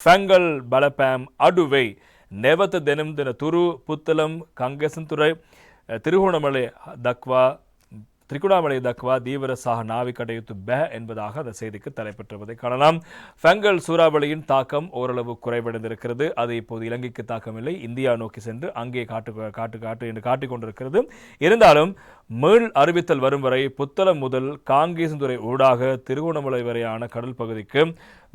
ෆැංගල් බලපෑම් අඩුවෙයි. නැවත දෙනම් දෙන තුරු පුත්තලම් කංගෙසන්තුරයි திருகோணமலை දක්වා திரிகுணாமலை தக்வா தீவிர சாக நாவி கடையுத்து பே என்பதாக அந்த செய்திக்கு தலைப்பெற்றுவதை காணலாம். ஃபெங்கல் சூறாவளியின் தாக்கம் ஓரளவு குறைவடைந்திருக்கிறது. அது இப்போது இலங்கைக்கு தாக்கமில்லை, இந்தியா நோக்கி சென்று அங்கே காட்டு என்று காட்டிக் கொண்டிருக்கிறது. இருந்தாலும் மீள் அறிவித்தல் வரும் வரை புத்தளம் முதல் காங்கேசந்துறை ஊடாக திருகோணமலை வரையான கடல் பகுதிக்கு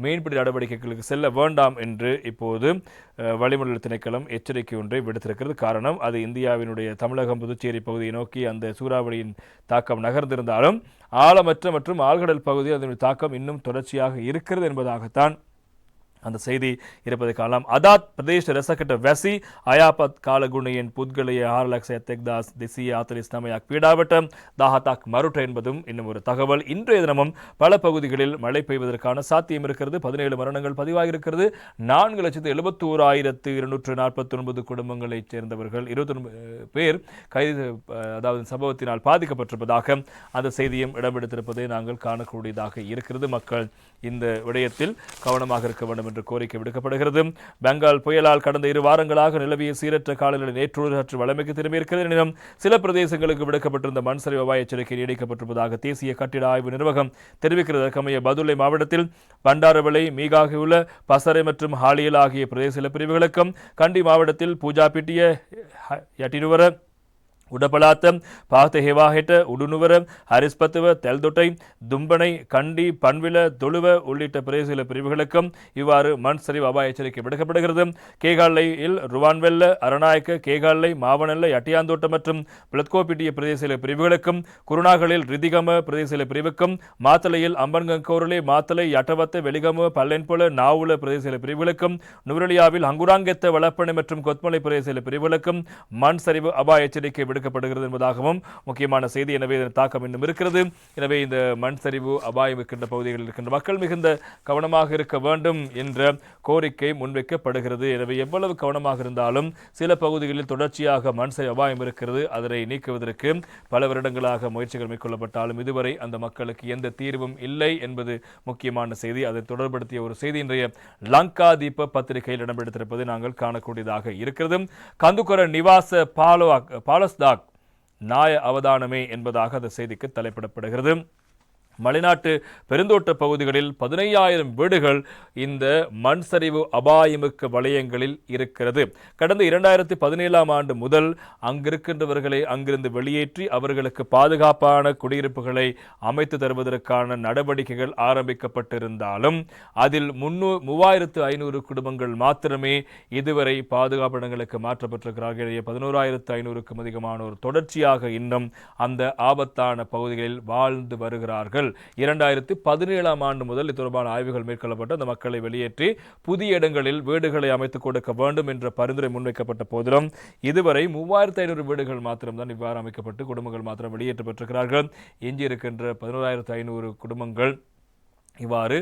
மீன்பிடி நடவடிக்கைகளுக்கு செல்ல வேண்டாம் என்று இப்போது வளிமண்டல திணைக்களம் எச்சரிக்கை ஒன்றை விடுத்திருக்கிறது. காரணம், அது இந்தியாவினுடைய தமிழகம் புதுச்சேரி பகுதியை நோக்கி அந்த சூறாவளியின் தாக்கம் நகர்ந்திருந்தாலும் ஆழமற்ற மற்றும் ஆழ்கடல் பகுதியில் அதனுடைய தாக்கம் இன்னும் தொடர்ச்சியாக இருக்கிறது என்பதாகத்தான் அந்த செய்தி இருப்பதை காணலாம். அதாத் பிரதேச ரசகட்ட වැසි අයාපත් කාලගුණයෙන් පුද්ගලය 4,71,000 249ක් පීඩාවට 17ක් මරුට என்பதும் இன்னும் ஒரு தகவல். இன்றைய தினமும் பல பகுதிகளில் மழை பெய்வதற்கான சாத்தியம் இருக்கிறது. 17 மரணங்கள் பதிவாகியிருக்கிறது. 4,71,249 குடும்பங்களைச் சேர்ந்தவர்கள் 29 பேர் கைது அதாவது சம்பவத்தினால் பாதிக்கப்பட்டிருப்பதாக அந்த செய்தியும் இடம்பெடுத்திருப்பதை நாங்கள் காணக்கூடியதாக இருக்கிறது. மக்கள் இந்த விடயத்தில் கவனமாக இருக்க வேண்டும் என்று கோரிக்கை விடுக்கப்படுகிறது. பெங்கால் புயலால் கடந்த 2 வாரங்களாக நிலவிய சீரற்ற காலநிலை நேற்று சற்று வளமைக்கு திரும்பியிருக்கிறது. எனினும் சில பிரதேசங்களுக்கு விடுக்கப்பட்டிருந்த மண்சரிவு அபாய எச்சரிக்கை நீடிக்கப்பட்டிருப்பதாக தேசிய கட்டிட ஆய்வு நிர்வாகம் தெரிவிக்கிறது. அதற்கமைய பதுளை மாவட்டத்தில் பண்டாரவளை, மீகாகியுள்ள பசறை மற்றும் ஹாலியல் ஆகிய பிரதேச பிரிவுகளுக்கும், கண்டி மாவட்டத்தில் பூஜாபிட்டிய, யட்டினுவர, උඩපළාත, පාත හේවාහෙට, උඩුනුවර, හරිස්පතව, தெல்தொட்டை, தும்பனை, கண்டி, பன்வில, தொழுவ உள்ளிட்ட பிரதேச பிரிவுகளுக்கும் இவ்வாறு மண் சரிவு அபாய எச்சரிக்கை விடுக்கப்படுகிறது. கேகாலையில் ருவான்வெல்ல, அரநாயக்க, கேகாலை, மாவனல்ல, யட்டியாந்தோட்ட மற்றும் பிளத்கோபிட்டிய பிரதேச பிரிவுகளுக்கும், குருணாகலில் ரிதிகம பிரதேச பிரிவுக்கும், மாத்தலையில் அம்பன்கங்கோரலே, மாத்தலை, யட்டவத்த, வெளிகம, பல்லென்பொல, நாவுல பிரதேச பிரிவுகளுக்கும், நுவரெலியாவில் ஹங்குராங்கெத்த, வளப்பனை மற்றும் கொத்மலை பிரதேச பிரிவுகளுக்கும் மண் சரிவு அபாய எச்சரிக்கை விடுக்கப்படுகிறது என்பதாகவும் முக்கியமான செய்தி. எனவே இதன் தாக்கம் இன்னும் இருக்கிறது. எனவே இந்த மண் சரிவு அபாயம் இருக்கின்ற பகுதிகளில் இருக்கின்ற மக்கள் மிகுந்த கவனமாக இருக்க வேண்டும் என்ற கோரிக்கை முன்வைக்கப்படுகிறது. எனவே எவ்வளவு கவனமாக இருந்தாலும் சில பகுதிகளில் தொடர்ச்சியாக மண் சரிவு அபாயம் இருக்கிறது. அதனை நீக்குவதற்கு பல வருடங்களாக முயற்சிகள் மேற்கொள்ளப்பட்டாலும் இதுவரை அந்த மக்களுக்கு எந்த தீர்வும் இல்லை என்பது முக்கியமான செய்தி. அதை தொடர்படுத்திய ஒரு செய்தி இன்றைய லங்கா தீப பத்திரிகையில் இடம்பெடுத்திருப்பதை நாங்கள் காணக்கூடியதாக இருக்கிறது. கந்துக்கர நிவாச பாலஸ்தாக் நாய அவதானமே என்பதாக அந்த செய்திக்கு தலைப்பிடப்படுகிறது. மலைநாட்டு பெருந்தோட்ட பகுதிகளில் 15,000 வீடுகள் இந்த மண் சரிவு அபாயமிக்க வலயங்களில் இருக்கிறது. கடந்த 2017ஆம் ஆண்டு முதல் அங்கிருக்கின்றவர்களை அங்கிருந்து வெளியேற்றி அவர்களுக்கு பாதுகாப்பான குடியிருப்புகளை அமைத்து தருவதற்கான நடவடிக்கைகள் ஆரம்பிக்கப்பட்டிருந்தாலும் அதில் 3,500 குடும்பங்கள் மாத்திரமே இதுவரை பாதுகாப்பு இடங்களுக்கு மாற்றப்பட்டிருக்கிறார்கள். 11,500க்கும் அதிகமானோர் தொடர்ச்சியாக இன்னும் அந்த ஆபத்தான பகுதிகளில் வாழ்ந்து வருகிறார்கள். 2017ஆம் ஆண்டு முதல் இது தொடர்பான ஆய்வுகள் மேற்கொள்ளப்பட்டு அந்த மக்களை வெளியேற்றி புதிய இடங்களில் வீடுகளை அமைத்துக் கொடுக்க வேண்டும் என்ற பரிந்துரை முன்வைக்கப்பட்ட போதிலும் இதுவரை 3,500 வீடுகள் மாத்திரம்தான் இவ்வாறு அமைக்கப்பட்டு குடும்பங்கள் மாத்திரம் வெளியேற்றப்பட்டிருக்கிறார்கள். எஞ்சி இருக்கின்ற 11,500 குடும்பங்கள் இவ்வாறு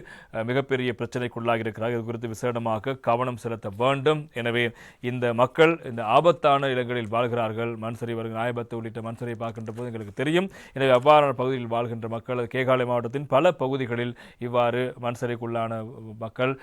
மிகப்பெரிய பிரச்சனைக்குள்ளாகி இருக்கிறார்கள். இது குறித்து விசேடமாக கவனம் செலுத்த வேண்டும். எனவே இந்த மக்கள் இந்த ஆபத்தான இடங்களில் வாழ்கிறார்கள். மண்சரி நாயபத்து உள்ளிட்ட மண்சரியை பார்க்கின்ற போது எங்களுக்கு தெரியும். எனவே அவ்வாறான பகுதிகளில் வாழ்கின்ற மக்கள் கேகாலை மாவட்டத்தின் பல பகுதிகளில் இவ்வாறு மண்சரிக்குள்ளான மக்கள்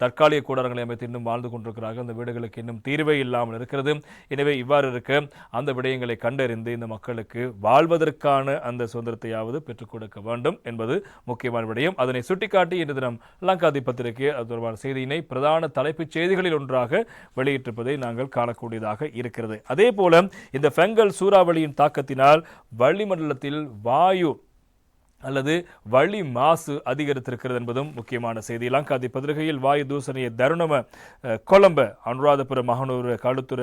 தற்காலிக கூடாரங்களை அமைத்து இன்னும் வாழ்ந்து கொண்டிருக்கிறார்கள். அந்த வீடுகளுக்கு இன்னும் தீர்வே இல்லாமல் இருக்கிறது. எனவே இவ்வாறு இருக்க அந்த விடயங்களை கண்டறிந்து இந்த மக்களுக்கு வாழ்வதற்கான அந்த சுதந்திரத்தையாவது பெற்றுக் கொடுக்க வேண்டும் என்பது முக்கியமான விடயம். அதனை சுட்டிக்காட்டி இன்று தினம் லங்காதி பத்திரிகை அது தொடர்பான செய்தியினை பிரதான தலைப்புச் செய்திகளில் ஒன்றாக வெளியிட்டிருப்பதை நாங்கள் காணக்கூடியதாக இருக்கிறது. அதே போல இந்த ஃபெங்கல் சூறாவளியின் தாக்கத்தினால் வளிமண்டலத்தில் வாயு அல்லது வளி மாசு அதிகரித்திருக்கிறது என்பதும் முக்கியமான செய்தி. லங்காதி பத்திரிகையில் வாயு தூசணிய தருணம கொலம்ப அனுராதபுர மகனூர் கழுத்துற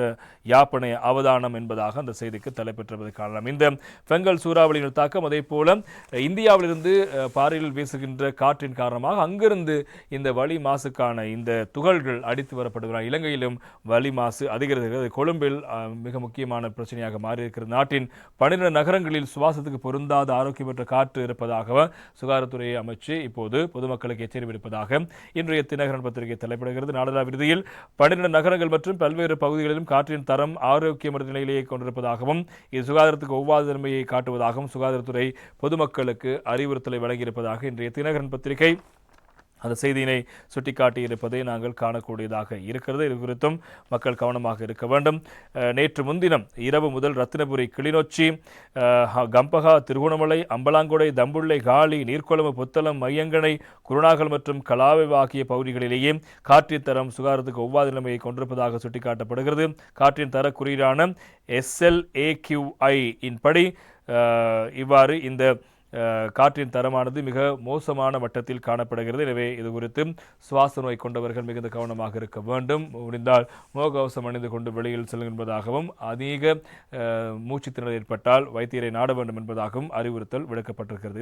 யாப்பனைய அவதானம் என்பதாக அந்த செய்திக்கு தலைப்பெற்றுவதை காணலாம். இந்த ஃபெங்கல் சூறாவளியின் தாக்கம் அதே போல இந்தியாவிலிருந்து பாறையில் வீசுகின்ற காற்றின் காரணமாக அங்கிருந்து இந்த வளி மாசுக்கான இந்த துகள்கள் அடித்து வரப்படுகிறார். இலங்கையிலும் வளி மாசு அதிகரிக்கிறது. கொழும்பில் மிக முக்கியமான பிரச்சனையாக மாறியிருக்கிறது. நாட்டின் 12 நகரங்களில் சுவாசத்துக்கு பொருந்தாத ஆரோக்கியமற்ற காற்று இருப்பது சுகாதாரத்துறையை அமைச்சு இப்போது பொதுமக்களுக்கு எச்சரிக்கை விடுப்பதாக இன்றைய தினகரன் பத்திரிகை தலைப்பிடுகிறது. நாடா விருதியில் 12 நகரங்கள் மற்றும் பல்வேறு பகுதிகளிலும் காற்றின் தரம் ஆரோக்கியமற்ற நிலையிலேயே கொண்டிருப்பதாகவும் இது சுகாதாரத்துக்கு ஒவ்வாத தன்மையை காட்டுவதாகவும் சுகாதாரத்துறை பொதுமக்களுக்கு அறிவுறுத்தலை வழங்கியிருப்பதாக இன்றைய தினகரன் பத்திரிகை அந்த செய்தியினை சுட்டிக்காட்டியிருப்பதை நாங்கள் காணக்கூடியதாக இருக்கிறது. இது குறித்தும் மக்கள் கவனமாக இருக்க வேண்டும். நேற்று முன்தினம் இரவு முதல் ரத்தினபுரி, கிளிநொச்சி, கம்பகா, திருகோணமலை, அம்பலாங்குடை, தம்புள்ளை, காலி, நீர்கொழும்பு, புத்தளம், மையங்கனை, குருநாகல் மற்றும் கலாவை ஆகிய பகுதிகளிலேயே காற்றின் தரம் சுகாதாரத்துக்கு ஒவ்வாத நிலைமையை கொண்டிருப்பதாக சுட்டிக்காட்டப்படுகிறது. காற்றின் தர குறியீடான SLAQI இன்படி இவ்வாறு இந்த காற்றின் தரமானது மிக மோசமான மட்டத்தில் காணப்படுகிறது. எனவே இது குறித்து சுவாச நோய் கொண்டவர்கள் மிகுந்த கவனமாக இருக்க வேண்டும். முடிந்தால் முகக்கவசம் அணிந்து கொண்டு வெளியில் செல்லும் என்பதாகவும், அதிக மூச்சுத்திணறல் ஏற்பட்டால் வைத்தியரை நாட வேண்டும் என்பதாகவும் அறிவுறுத்தல் விடுக்கப்பட்டிருக்கிறது.